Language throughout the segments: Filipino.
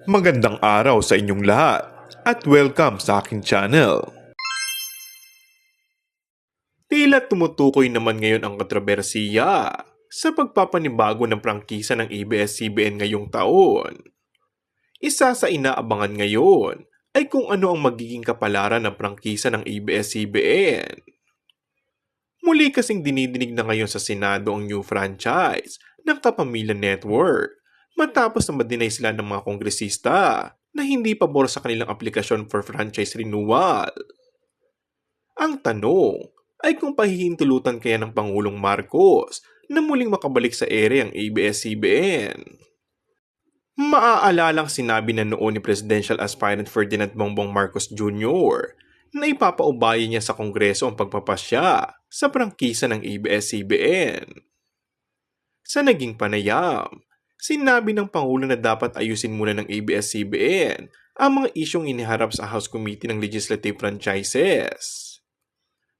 Magandang araw sa inyong lahat at welcome sa aking channel. Tila tumutukoy naman ngayon ang kontrobersiya sa pagpapanibago ng prangkisa ng ABS-CBN ngayong taon. Isa sa inaabangan ngayon ay kung ano ang magiging kapalaran ng prangkisa ng ABS-CBN. Muli kasing dinidinig na ngayon sa Senado ang new franchise ng Kapamilya Network matapos na ma-deny sila ng mga kongresista na hindi pabor sa kanilang aplikasyon for franchise renewal. Ang tanong ay kung pahihintulutan kaya ng Pangulong Marcos na muling makabalik sa ere ang ABS-CBN. Maaalalang sinabi na noon ni Presidential Aspirant Ferdinand Bongbong Marcos Jr. na ipapaubaya niya sa Kongreso ang pagpapasya sa prangkisa ng ABS-CBN. Sa naging panayam, sinabi ng Pangulo na dapat ayusin muna ng ABS-CBN ang mga isyong iniharap sa House Committee ng Legislative Franchises.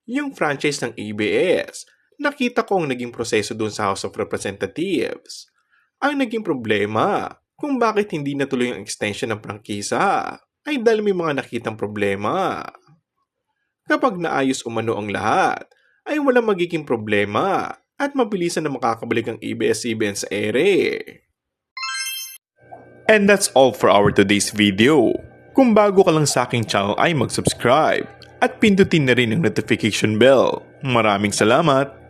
Yung franchise ng ABS, nakita ko ang naging proseso doon sa House of Representatives. Ang naging problema kung bakit hindi natuloy ang extension ng prangkisa ay dahil may mga nakitang problema. Kapag naayos umano ang lahat, ay walang magiging problema at mabilisan na makakabalik ang ABS-CBN sa ere. And that's all for our today's video. Kung bago ka lang sa aking channel ay mag-subscribe at pindutin na rin ang notification bell. Maraming salamat!